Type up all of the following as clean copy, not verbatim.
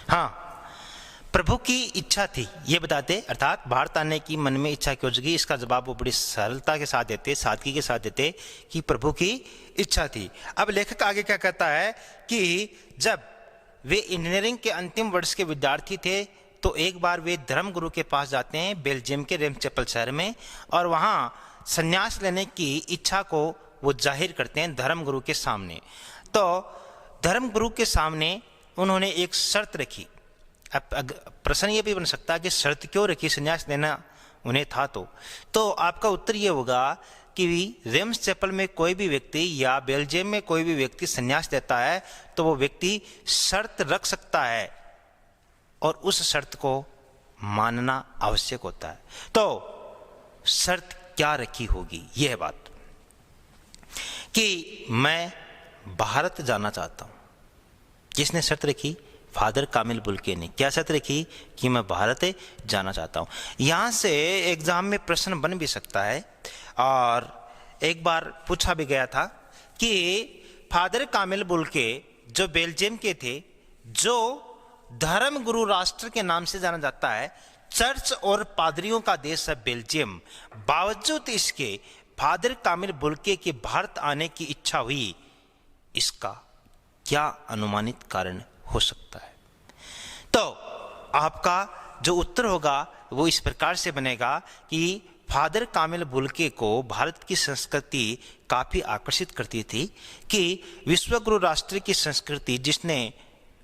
हाँ, प्रभु की इच्छा थी ये बताते, अर्थात भारत आने की मन में इच्छा क्यों जगी, इसका जवाब वो बड़ी सरलता के साथ देते, सादगी के साथ देते कि प्रभु की इच्छा थी। अब लेखक आगे क्या कहता है कि जब वे इंजीनियरिंग के अंतिम वर्ष के विद्यार्थी थे तो एक बार वे धर्मगुरु के पास जाते हैं बेल्जियम के रेमचेपल शहर में, और वहाँ संन्यास लेने की इच्छा को वो जाहिर करते हैं धर्मगुरु के सामने। तो धर्मगुरु के सामने उन्होंने एक शर्त रखी। अब प्रश्न ये भी बन सकता है कि शर्त क्यों रखी, संन्यास लेना उन्हें था तो आपका उत्तर ये होगा कि रेम्सचेपल में कोई भी व्यक्ति या बेल्जियम में कोई भी व्यक्ति संन्यास लेता है तो वो व्यक्ति शर्त रख सकता है और उस शर्त को मानना आवश्यक होता है। तो शर्त क्या रखी होगी, यह है बात कि मैं भारत जाना चाहता हूं। किसने शर्त रखी? फादर कामिल बुल्के ने। क्या शर्त रखी? कि मैं भारत जाना चाहता हूं। यहां से एग्जाम में प्रश्न बन भी सकता है और एक बार पूछा भी गया था कि फादर कामिल बुल्के जो बेल्जियम के थे, जो धर्म गुरु राष्ट्र के नाम से जाना जाता है, चर्च और पादरियों का देश है बेल्जियम, बावजूद इसके फादर कामिल बुल्के के भारत आने की इच्छा हुई, इसका क्या अनुमानित कारण हो सकता है? तो आपका जो उत्तर होगा वो इस प्रकार से बनेगा कि फादर कामिल बुल्के को भारत की संस्कृति काफी आकर्षित करती थी कि विश्वगुरु राष्ट्र की संस्कृति जिसने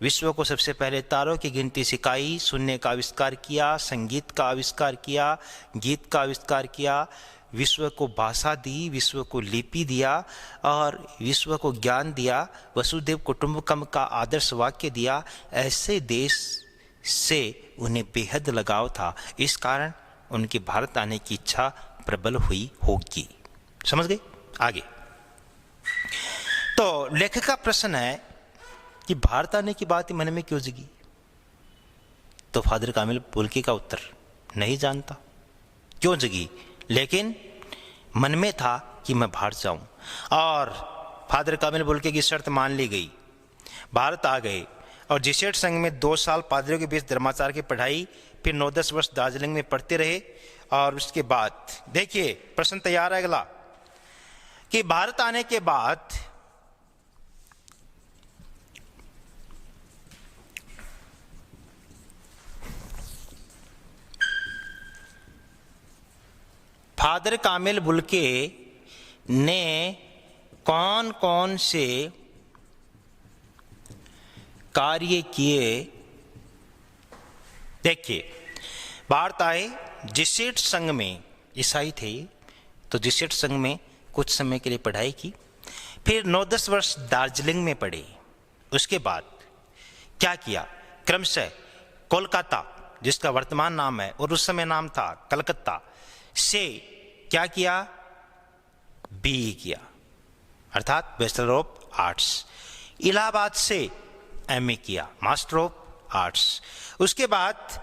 विश्व को सबसे पहले तारों की गिनती सिखाई, सुनने का आविष्कार किया, संगीत का आविष्कार किया, गीत का आविष्कार किया, विश्व को भाषा दी, विश्व को लिपि दिया और विश्व को ज्ञान दिया, वसुदेव कुटुंबकम का आदर्श वाक्य दिया, ऐसे देश से उन्हें बेहद लगाव था। इस कारण उनके भारत आने की इच्छा प्रबल हुई होगी। समझ गए? आगे तो लेखक का प्रश्न है कि भारत आने की बात मन में क्यों जगी? तो फादर कामिल बुल्के का उत्तर नहीं जानता क्यों जगी, लेकिन मन में था कि मैं भारत जाऊं। और फादर कामिल बुल्के की शर्त मान ली गई, भारत आ गए और जेसुइट संघ में 2 साल पादरियों के बीच धर्माचार की पढ़ाई, फिर 9-10 वर्ष दार्जिलिंग में पढ़ते रहे। और उसके बाद देखिए प्रश्न तैयार है अगला कि भारत आने के बाद फादर कामिल बुल्के ने कौन कौन से कार्य किए? देखिए, भारत आए, जेसुइट संघ में ईसाई थे तो जेसुइट संघ में कुछ समय के लिए पढ़ाई की, फिर 9-10 वर्ष दार्जिलिंग में पढ़े। उसके बाद क्या किया? क्रमशः कोलकाता, जिसका वर्तमान नाम है और उस समय नाम था कलकत्ता, से क्या किया? बीए किया, अर्थात बैचलर ऑफ आर्ट्स। इलाहाबाद से एमए किया, मास्टर ऑफ आर्ट्स। उसके बाद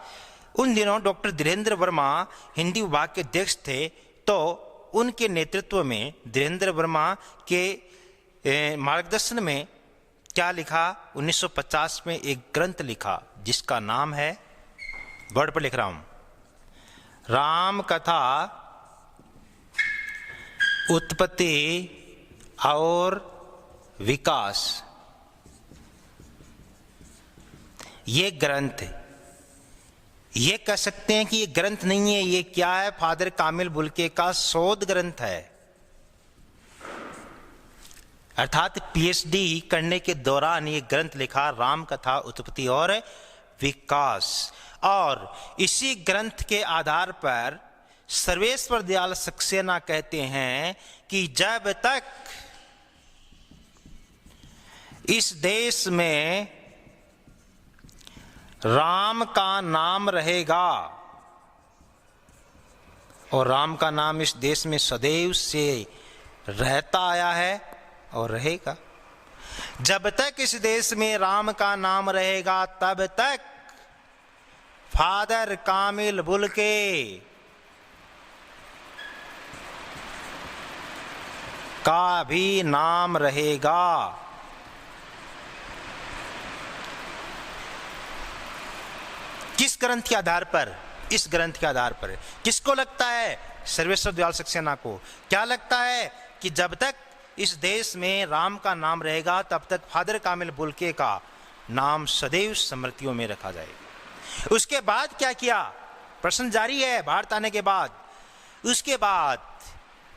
उन दिनों डॉक्टर धीरेन्द्र वर्मा हिंदी विभाग के अध्यक्ष थे, तो उनके नेतृत्व में धीरेन्द्र वर्मा के मार्गदर्शन में क्या लिखा? 1950 में एक ग्रंथ लिखा जिसका नाम है, बोर्ड पर लिख रहा हूं, राम कथा उत्पत्ति और विकास। ये ग्रंथ, ये कह सकते हैं कि ये ग्रंथ नहीं है, ये क्या है? फादर कामिल बुल्के का शोध ग्रंथ है, अर्थात पीएचडी करने के दौरान ये ग्रंथ लिखा, राम कथा उत्पत्ति और विकास। और इसी ग्रंथ के आधार पर सर्वेश्वर दयाल सक्सेना कहते हैं कि जब तक इस देश में राम का नाम रहेगा, और राम का नाम इस देश में सदैव से रहता आया है और रहेगा, जब तक इस देश में राम का नाम रहेगा तब तक फादर कामिल बुल्के का भी नाम रहेगा। किस ग्रंथ के आधार पर? इस ग्रंथ के आधार पर। किसको लगता है? सर्वेश्वर दयाल सक्सेना को। क्या लगता है? कि जब तक इस देश में राम का नाम रहेगा तब तक फादर कामिल बुल्के का नाम सदैव स्मृतियों में रखा जाएगा। उसके बाद क्या किया? प्रश्न जारी है भारत आने के बाद। उसके बाद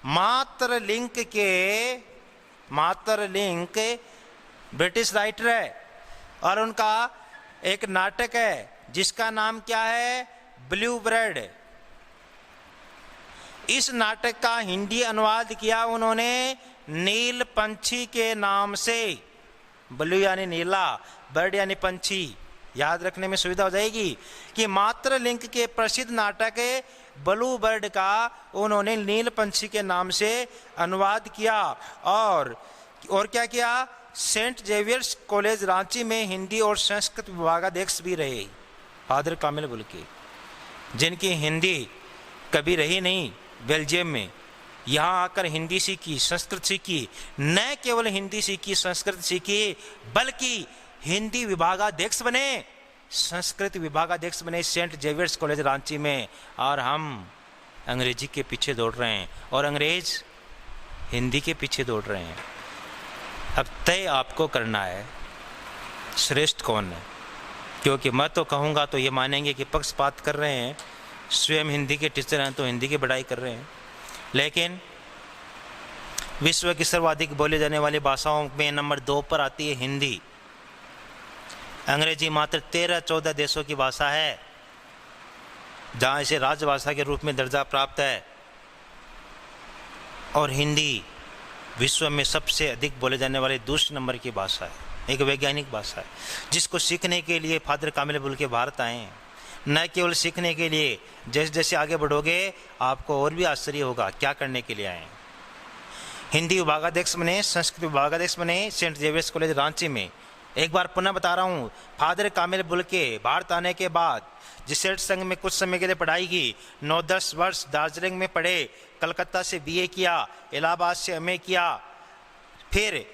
मातृलिंक ब्रिटिश राइटर है और उनका एक नाटक है जिसका नाम क्या है? Blue bread. इस नाटक का हिंदी अनुवाद किया उन्होंने नील पंछी के नाम से। ब्लू यानी नीला, बर्ड यानी पंछी। याद रखने में सुविधा हो जाएगी कि मातृलिंक के प्रसिद्ध नाटक ब्लू बर्ड का उन्होंने नील पंछी के नाम से अनुवाद किया। और क्या किया? सेंट जेवियर्स कॉलेज रांची में हिंदी और संस्कृत विभागाध्यक्ष भी रहे फादर कामिल बुल्के, जिनकी हिंदी कभी रही नहीं बेल्जियम में। यहाँ आकर हिंदी सीखी, संस्कृत सीखी, न केवल हिंदी सीखी, संस्कृत सीखी, बल्कि हिंदी विभागाध्यक्ष बने, संस्कृत विभागाध्यक्ष बने सेंट जेवियर्स कॉलेज रांची में। और हम अंग्रेजी के पीछे दौड़ रहे हैं और अंग्रेज हिंदी के पीछे दौड़ रहे हैं। अब तय आपको करना है श्रेष्ठ कौन है, क्योंकि मैं तो कहूँगा तो ये मानेंगे कि पक्षपात कर रहे हैं, स्वयं हिंदी के टीचर हैं तो हिंदी की बढ़ाई कर रहे हैं। लेकिन विश्व की सर्वाधिक बोले जाने वाली भाषाओं में नंबर 2 पर आती है हिंदी। अंग्रेजी मात्र 13-14 देशों की भाषा है जहाँ इसे राजभाषा के रूप में दर्जा प्राप्त है, और हिंदी विश्व में सबसे अधिक बोले जाने वाली दूसरे नंबर की भाषा है, एक वैज्ञानिक भाषा है, जिसको सीखने के लिए फादर कामिल बुल्के भारत आए हैं। न केवल सीखने के लिए, जैसे जैसे आगे बढ़ोगे आपको और भी आश्चर्य होगा क्या करने के लिए आए हैं। हिंदी विभागाध्यक्ष बने, संस्कृत विभागाध्यक्ष बने सेंट जेवियर्स कॉलेज रांची में। एक बार पुनः बता रहा हूँ, फादर कामिल बुल्के भारत आने के बाद जिसेट संघ में कुछ समय के लिए पढ़ाई की, 9-10 वर्ष दार्जिलिंग में पढ़े, कलकत्ता से बीए किया, इलाहाबाद से एमए किया, फिर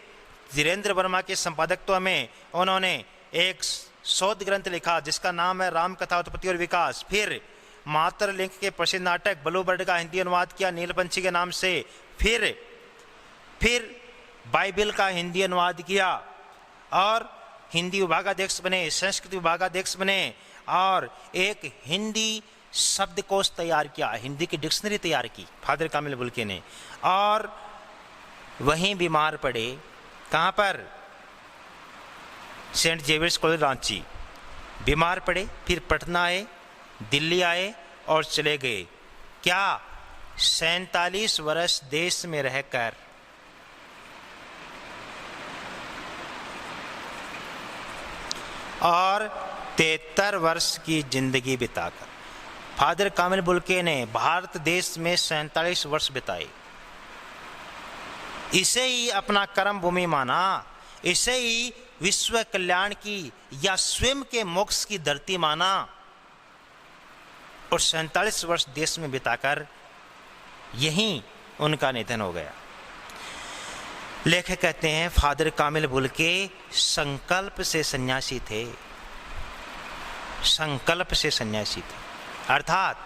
धीरेन्द्र वर्मा के संपादकत्व में उन्होंने एक शोध ग्रंथ लिखा जिसका नाम है राम कथा उत्पत्ति और विकास। फिर मातृलिंक के प्रसिद्ध नाटक ब्लू बर्ड का हिंदी अनुवाद किया नीलपंछी के नाम से। फिर बाइबिल का हिंदी अनुवाद किया और हिंदी विभागाध्यक्ष बने, संस्कृत विभागाध्यक्ष बने, और एक हिंदी शब्दकोश तैयार किया, हिंदी की डिक्शनरी तैयार की फादर कामिल बुल्के ने। और वहीं बीमार पड़े, कहाँ पर? Saint Xavier's College Ranchi. बीमार पड़े, फिर पटना आए, दिल्ली आए और चले गए। क्या? 47 वर्ष देश में रहकर। और 73 वर्ष की जिंदगी बिताकर फादर कामिल बुल्के ने भारत देश में 47 वर्ष बिताए। इसे ही अपना कर्म भूमि माना, इसे ही विश्व कल्याण की या स्वयं के मोक्ष की धरती माना, और 47 वर्ष देश में बिताकर यहीं उनका निधन हो गया। लेखक कहते हैं फादर कामिल बुल्के संकल्प से सन्यासी थे, संकल्प से सन्यासी थे। अर्थात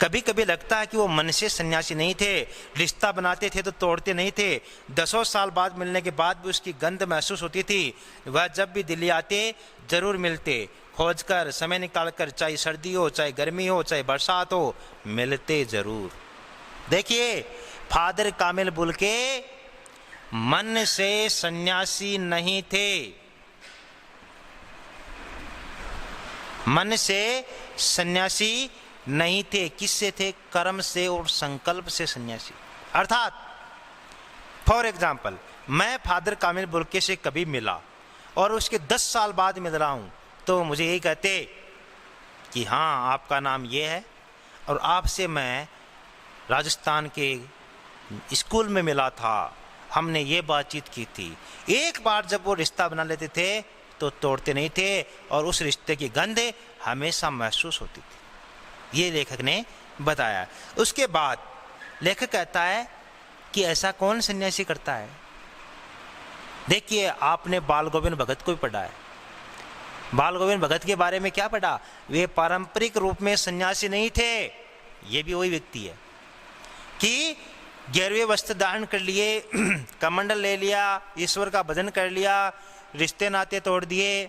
कभी कभी लगता है कि वो मन से सन्यासी नहीं थे, रिश्ता बनाते थे तो तोड़ते नहीं थे। 10 साल बाद मिलने के बाद भी उसकी गंध महसूस होती थी। वह जब भी दिल्ली आते जरूर मिलते, खोजकर समय निकालकर, चाहे सर्दी हो, चाहे गर्मी हो, चाहे बरसात हो, मिलते जरूर। देखिए, फादर कामिल बुल्के मन से सन्यासी नहीं थे, मन से सन्यासी नहीं थे। किससे थे? कर्म से और संकल्प से सन्यासी। अर्थात फॉर एग्जाम्पल, मैं फादर कामिल बुल्के से कभी मिला और उसके 10 साल बाद मिल रहा हूं, तो मुझे यही कहते कि हाँ आपका नाम ये है और आपसे मैं राजस्थान के स्कूल में मिला था, हमने ये बातचीत की थी। एक बार जब वो रिश्ता बना लेते थे तो तोड़ते नहीं थे और उस रिश्ते की गंध हमेशा महसूस होती थी। ये लेखक ने बताया। उसके बाद लेखक कहता है कि ऐसा कौन सन्यासी करता है। देखिए, आपने बाल गोविंद भगत को भी पढ़ा है। बाल गोविंद भगत के बारे में क्या पढ़ा? वे पारंपरिक रूप में सन्यासी नहीं थे। ये भी वही व्यक्ति है कि गिरवे वस्त्र धारण कर लिए, कमंडल ले लिया, ईश्वर का भजन कर लिया, रिश्ते नाते तोड़ दिए,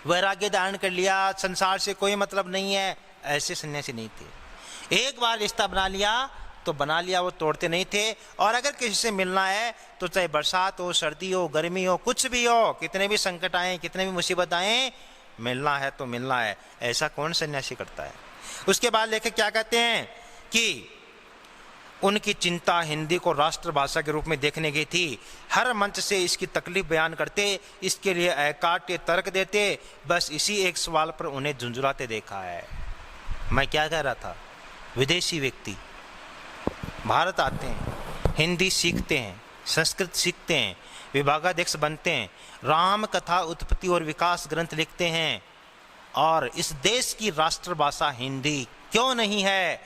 वैराग्य धारण कर लिया, संसार से कोई मतलब नहीं है, ऐसे सन्यासी नहीं थे। एक बार रिश्ता बना लिया तो बना लिया, वो तोड़ते नहीं थे। और अगर किसी से मिलना है तो चाहे बरसात हो, सर्दी हो, गर्मी हो, कुछ भी हो, कितने भी संकट आए, कितने भी मुसीबत आए, मिलना है तो मिलना है। ऐसा कौन सन्यासी करता है? उसके बाद लेखक क्या कहते हैं कि उनकी चिंता हिंदी को राष्ट्रभाषा के रूप में देखने की थी। हर मंच से इसकी तकलीफ बयान करते, इसके लिए अकाट्य तर्क देते। बस इसी एक सवाल पर उन्हें झुंझुलाते देखा है। मैं क्या कह रहा था? विदेशी व्यक्ति भारत आते हैं, हिंदी सीखते हैं, संस्कृत सीखते हैं, विभागाध्यक्ष बनते हैं, राम कथा उत्पत्ति और विकास ग्रंथ लिखते हैं, और इस देश की राष्ट्रभाषा हिंदी क्यों नहीं है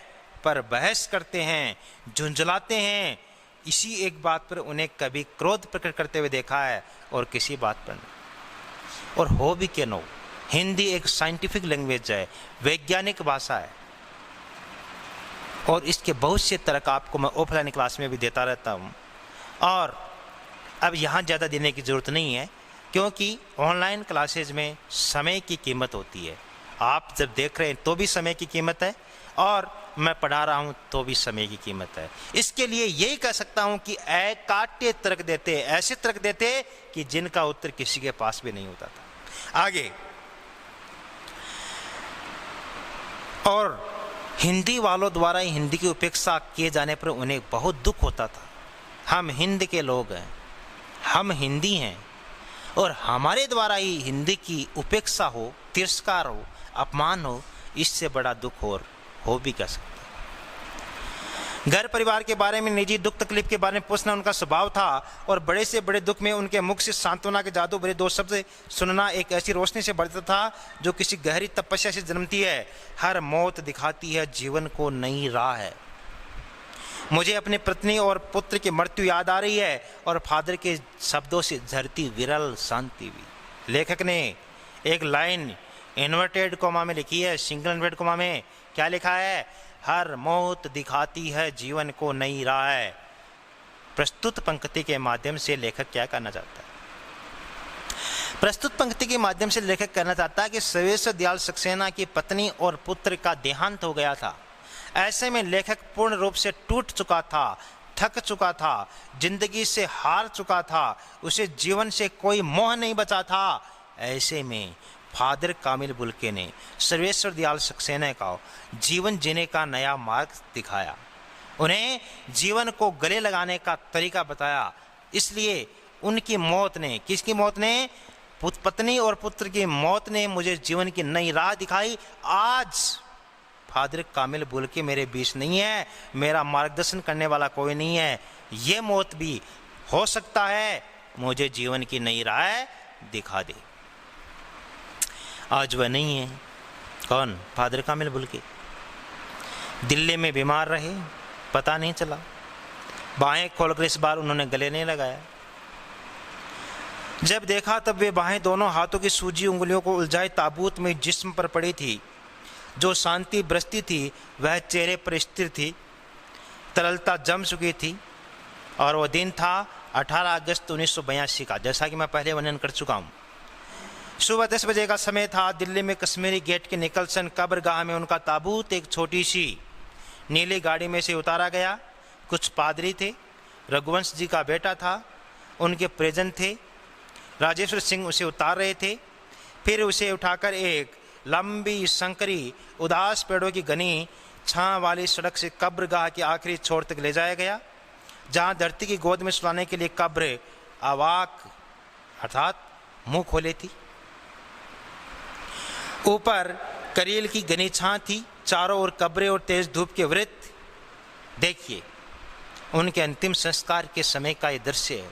पर बहस करते हैं, झुंझलाते हैं। इसी एक बात पर उन्हें कभी क्रोध प्रकट करते हुए देखा है और किसी बात पर नहीं। और हो भी क्यों न हो, हिंदी एक साइंटिफिक लैंग्वेज है, वैज्ञानिक भाषा है, और इसके बहुत से तर्क आपको मैं ऑफलाइन क्लास में भी देता रहता हूँ। और अब यहाँ ज़्यादा देने की ज़रूरत नहीं है, क्योंकि ऑनलाइन क्लासेज में समय की कीमत होती है। आप जब देख रहे हैं तो भी समय की कीमत है, और मैं पढ़ा रहा हूँ तो भी समय की कीमत है। इसके लिए यही कह सकता हूँ कि अकाट्य तर्क देते, ऐसे तर्क देते कि जिनका उत्तर किसी के पास भी नहीं होता था। आगे, और हिंदी वालों द्वारा ही हिंदी की उपेक्षा किए जाने पर उन्हें बहुत दुख होता था। हम हिंद के लोग हैं, हम हिंदी हैं, और हमारे द्वारा ही हिंदी की उपेक्षा हो, तिरस्कार हो, अपमान हो, इससे बड़ा दुख और हो भी क्या सकता है। घर परिवार के बारे में, निजी दुख तकलीफ के बारे में पूछना उनका स्वभाव था, और बड़े से बड़े दुख में उनके मुख से सांत्वना के जादू भरे दो शब्द सुनना एक ऐसी रोशनी से बढ़ता था जो किसी गहरी तपस्या से जन्मती है। हर मौत दिखाती है जीवन को नई राह है। मुझे अपनी पत्नी और पुत्र की मृत्यु याद आ रही है, और फादर के शब्दों से झरती विरल शांति भी। लेखक ने एक लाइन इन्वर्टेड कोमा में लिखी है, सिंगल इन्वर्टेड कोमा में क्या लिखा है? हर मौत दिखाती है जीवन को नई राह है। प्रस्तुत पंक्ति के माध्यम से लेखक क्या कहना चाहता है? प्रस्तुत पंक्ति के माध्यम से लेखक कहना चाहता है कि सर्वेश्वर दयाल सक्सेना की पत्नी और पुत्र का देहांत हो गया था। ऐसे में लेखक पूर्ण रूप से टूट चुका था, थक चुका था, जिंदगी से हार चुका था, उसे जीवन से कोई मोह नहीं बचा था। ऐसे में फादर कामिल बुल्के ने सर्वेश्वर दयाल सक्सेना का जीवन जीने का नया मार्ग दिखाया, उन्हें जीवन को गले लगाने का तरीका बताया। इसलिए उनकी मौत ने, किसकी मौत ने? पत्नी और पुत्र की मौत ने मुझे जीवन की नई राह दिखाई। आज फादर कामिल बुल्के मेरे बीच नहीं है, मेरा मार्गदर्शन करने वाला कोई नहीं है। ये मौत भी हो सकता है मुझे जीवन की नई राह दिखा दे। आज वह नहीं है। कौन? फादर कामिल बुल्के। दिल्ली में बीमार रहे, पता नहीं चला। बाहें खोलकर इस बार उन्होंने गले नहीं लगाया। जब देखा तब वे बाहें दोनों हाथों की सूजी उंगलियों को उलझाए ताबूत में जिस्म पर पड़ी थी। जो शांति बरसती थी वह चेहरे पर स्थिर थी, तरलता जम चुकी थी। और वह दिन था 18 अगस्त 1982 का, जैसा कि मैं पहले वर्णन कर चुका हूँ। सुबह 10 बजे का समय था। दिल्ली में कश्मीरी गेट के निकलसन कब्रगाह में उनका ताबूत एक छोटी सी नीली गाड़ी में से उतारा गया। कुछ पादरी थे, रघुवंश जी का बेटा था, उनके परिजन थे। राजेश्वर सिंह उसे उतार रहे थे। फिर उसे उठाकर एक लंबी संकरी उदास पेड़ों की घनी छां वाली सड़क से कब्रगाह के आखिरी छोर तक ले जाया गया, जहां धरती की गोद में सुलाने के लिए कब्र अवाक अर्थात मुंह खोले थी। ऊपर करील की घनी छां थी, चारों ओर कब्रें और तेज धूप के वृत्त। देखिए उनके अंतिम संस्कार के समय का ये दृश्य है।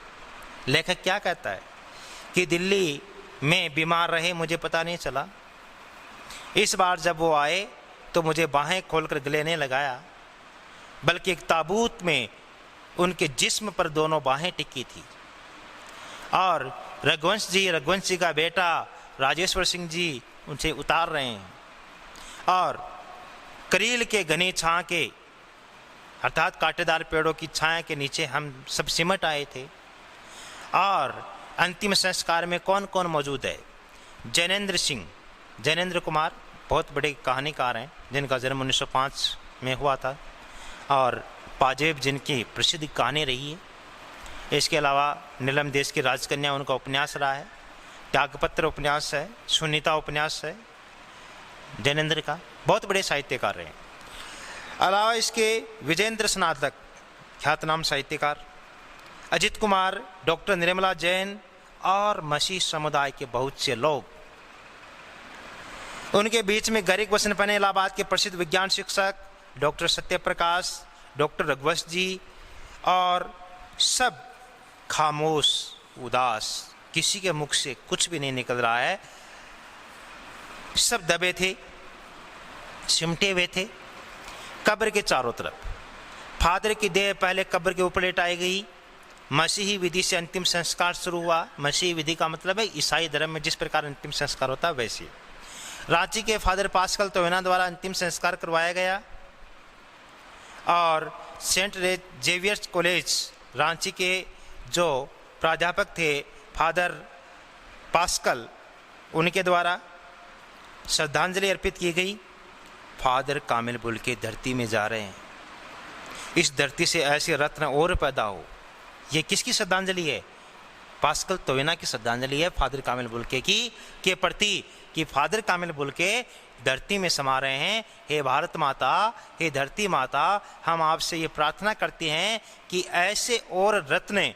लेखक क्या कहता है कि दिल्ली में बीमार रहे, मुझे पता नहीं चला। इस बार जब वो आए तो मुझे बाहें खोलकर गले नहीं लगाया, बल्कि एक ताबूत में उनके जिस्म पर दोनों बाहें टिकी थी। और रघुवंश जी का बेटा राजेश्वर सिंह जी उनसे उतार रहे हैं और करील के घने छां के अर्थात कांटेदार पेड़ों की छाया के नीचे हम सब सिमट आए थे। और अंतिम संस्कार में कौन कौन मौजूद है? जैनेन्द्र सिंह, जैनेन्द्र कुमार बहुत बड़े कहानीकार हैं जिनका जन्म 1905 में हुआ था और पाजेब जिनकी प्रसिद्ध कहानी रही है। इसके अलावा नीलम देश की राजकन्या उनका उपन्यास रहा है, त्यागपत्र उपन्यास है, सुनीता उपन्यास है जैनेन्द्र का, बहुत बड़े साहित्यकार रहे हैं। अलावा इसके विजेंद्र स्नातक ख्यातनाम साहित्यकार, अजित कुमार, डॉक्टर निर्मला जैन और मसीह समुदाय के बहुत से लोग। उनके बीच में गरिक वसन पने इलाहाबाद के प्रसिद्ध विज्ञान शिक्षक डॉक्टर सत्यप्रकाश, डॉक्टर रघुवंश जी, और सब खामोश उदास, किसी के मुख से कुछ भी नहीं निकल रहा है, सब दबे थे, सिमटे हुए थे कब्र के चारों तरफ। फादर की देह पहले कब्र के ऊपर लेटाई गई। मसीही विधि से अंतिम संस्कार शुरू हुआ। मसीही विधि का मतलब है ईसाई धर्म में जिस प्रकार अंतिम संस्कार होता है वैसे। रांची के फादर पास्कल तोयना द्वारा अंतिम संस्कार करवाया गया और सेंट जेवियर्स कॉलेज रांची के जो प्राध्यापक थे फादर पास्कल, उनके द्वारा श्रद्धांजलि अर्पित की गई। फादर कामिल बुल्के धरती में जा रहे हैं, इस धरती से ऐसे रत्न और पैदा हो। ये किसकी श्रद्धांजलि है? पास्कल तोयना की श्रद्धांजलि है फादर कामिल बुल्के की के प्रति कि फादर कामिल बुल्के धरती में समा रहे हैं। हे भारत माता, हे धरती माता, हम आपसे ये प्रार्थना करते हैं कि ऐसे और रत्न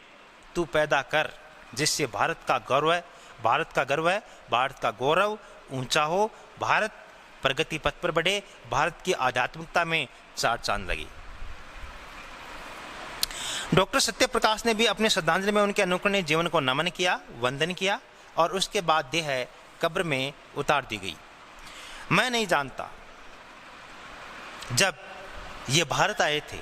तू पैदा कर जिससे भारत का गौरव है, भारत का गर्व है, भारत का गौरव ऊंचा हो, भारत प्रगति पथ पर बढ़े, भारत की आध्यात्मिकता में चार चांद लगी। डॉक्टर सत्यप्रकाश ने भी अपने श्रद्धांजलि में उनके अनुकरणीय जीवन को नमन किया, वंदन किया और उसके बाद देह कब्र में उतार दी गई। मैं नहीं जानता, जब ये भारत आए थे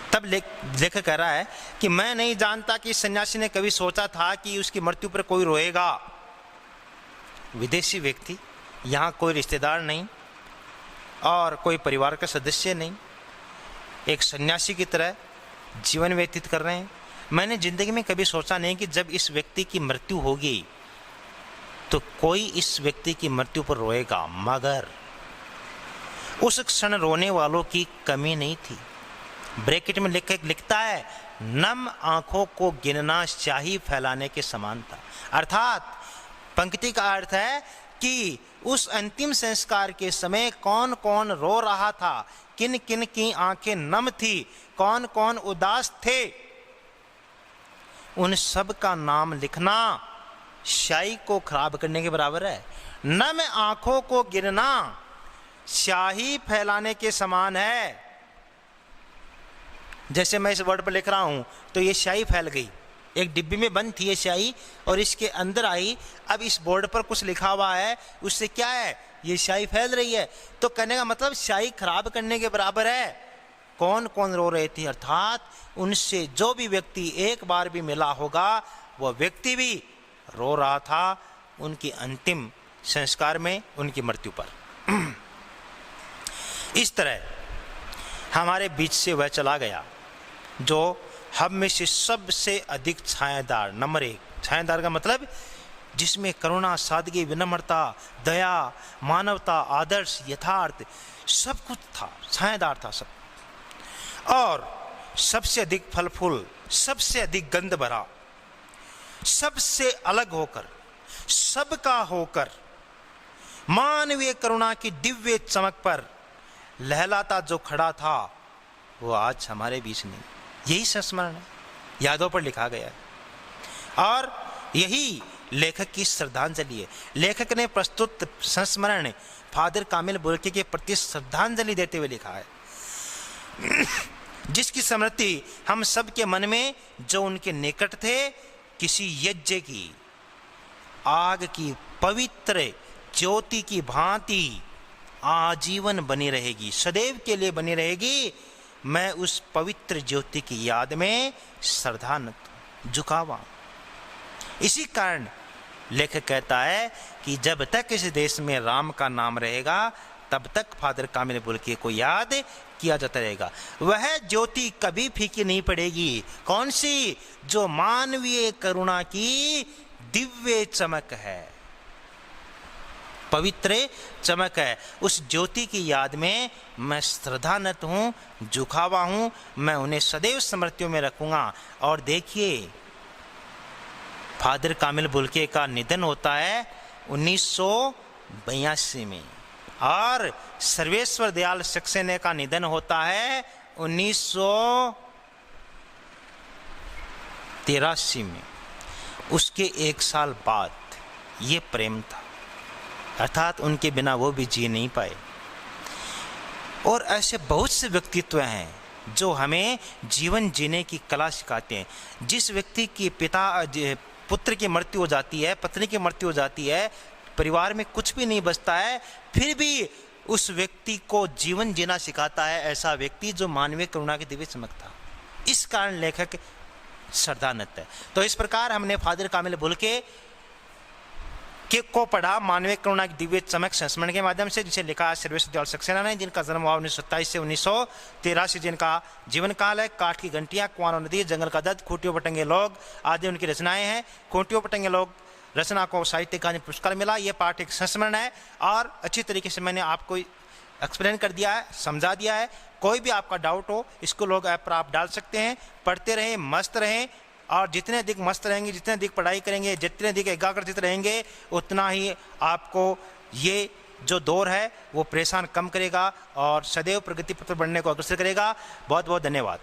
तब लेखक कह रहा है कि मैं नहीं जानता कि सन्यासी ने कभी सोचा था कि उसकी मृत्यु पर कोई रोएगा। विदेशी व्यक्ति, यहाँ कोई रिश्तेदार नहीं और कोई परिवार का सदस्य नहीं, एक सन्यासी की तरह जीवन व्यतीत कर रहे हैं। मैंने जिंदगी में कभी सोचा नहीं कि जब इस व्यक्ति की मृत्यु होगी तो कोई इस व्यक्ति की मृत्यु पर रोएगा, मगर उस क्षण रोने वालों की कमी नहीं थी। ब्रैकेट में लिखता है, नम आंखों को गिनना स्याही फैलाने के समान था। अर्थात पंक्ति का अर्थ है कि उस अंतिम संस्कार के समय कौन कौन रो रहा था, किन किन की आंखें नम थी, कौन कौन उदास थे, उन सब का नाम लिखना स्याही को खराब करने के बराबर है। नम आंखों को गिनना स्याही फैलाने के समान है। जैसे मैं इस वर्ड पर लिख रहा हूं तो ये स्याही फैल गई, एक डिब्बी में बंद थी ये स्याही और इसके अंदर आई, अब इस बोर्ड पर कुछ लिखा हुआ है, उससे क्या है, ये स्याही फैल रही है। तो कहने का मतलब स्याही खराब करने के बराबर है। कौन कौन रो रहे थे? अर्थात उनसे जो भी व्यक्ति एक बार भी मिला होगा वह व्यक्ति भी रो रहा था उनकी अंतिम संस्कार में, उनकी मृत्यु पर। इस तरह हमारे बीच से वह चला गया जो हम में से सबसे अधिक छायादार, नंबर 1 छायादार का मतलब जिसमें करुणा, सादगी, विनम्रता, दया, मानवता, आदर्श, यथार्थ सब कुछ था, छायादार था सब। और सबसे अधिक फल फूल, सबसे अधिक गंध भरा, सबसे अलग होकर, सबका होकर, मानवीय करुणा की दिव्य चमक पर लहलाता जो खड़ा था वो आज हमारे बीच नहीं। यही संस्मरण है, यादों पर लिखा गया है और यही लेखक की श्रद्धांजलि है। लेखक ने प्रस्तुत संस्मरण फादर कामिल बुल्के के प्रति श्रद्धांजलि देते हुए लिखा है, जिसकी स्मृति हम सबके मन में जो उनके निकट थे किसी यज्ञ की आग की पवित्र ज्योति की भांति आजीवन बनी रहेगी, सदैव के लिए बनी रहेगी। मैं उस पवित्र ज्योति की याद में श्रद्धा झुकावा। इसी कारण लेखक कहता है कि जब तक इस देश में राम का नाम रहेगा तब तक फादर कामिल बुल्के को याद किया जाता रहेगा। वह ज्योति कभी फीकी नहीं पड़ेगी। कौन सी? जो मानवीय करुणा की दिव्य चमक है, पवित्र चमक है। उस ज्योति की याद में मैं श्रद्धानत हूं, झुकावा हूं, मैं उन्हें सदैव स्मृतियों में रखूंगा। और देखिए, फादर कामिल बुल्के का निधन होता है 1982 में और सर्वेश्वर दयाल सक्सेना का निधन होता है 1983 में। उसके 1 साल बाद ये प्रेम था, अर्थात उनके बिना वो भी जी नहीं पाए। और ऐसे बहुत से व्यक्तित्व हैं जो हमें जीवन जीने की कला सिखाते हैं। जिस व्यक्ति की पुत्र की मृत्यु हो जाती है, पत्नी की मृत्यु हो जाती है, परिवार में कुछ भी नहीं बचता है, फिर भी उस व्यक्ति को जीवन जीना सिखाता है ऐसा व्यक्ति जो मानवीय करुणा की दिव्य चमक था। इस कारण लेखक श्रद्धानत है। तो इस प्रकार हमने फादर कामिल बुल्के को पढ़ा मानवीय करुणा की दिव्य चमक संस्मरण के माध्यम से, जिसे लिखा है सर्वेश्वर दयाल सक्सेना ने, जिनका जन्म हुआ 1927 से 1983, जिनका जीवन काल है काठ की घंटियां, कुआनो नदी, जंगल का दर्द, खूंटियों पटंगे लोग आदि उनकी रचनाएं हैं। खूंटियों पटंगे लोग रचना को साहित्य अकादमी पुरस्कार मिला। यह पाठ एक संस्मरण है और अच्छी तरीके से मैंने आपको एक्सप्लेन कर दिया है, समझा दिया है। कोई भी आपका डाउट हो इसको लोग ऐप पर आप डाल सकते हैं। पढ़ते रहें, मस्त रहें, और जितने अधिक मस्त रहेंगे, जितने अधिक पढ़ाई करेंगे, जितने अधिक एकाग्रचित रहेंगे, उतना ही आपको ये जो दौर है वो परेशान कम करेगा और सदैव प्रगति पथ पर बढ़ने को अग्रसर करेगा। बहुत बहुत धन्यवाद।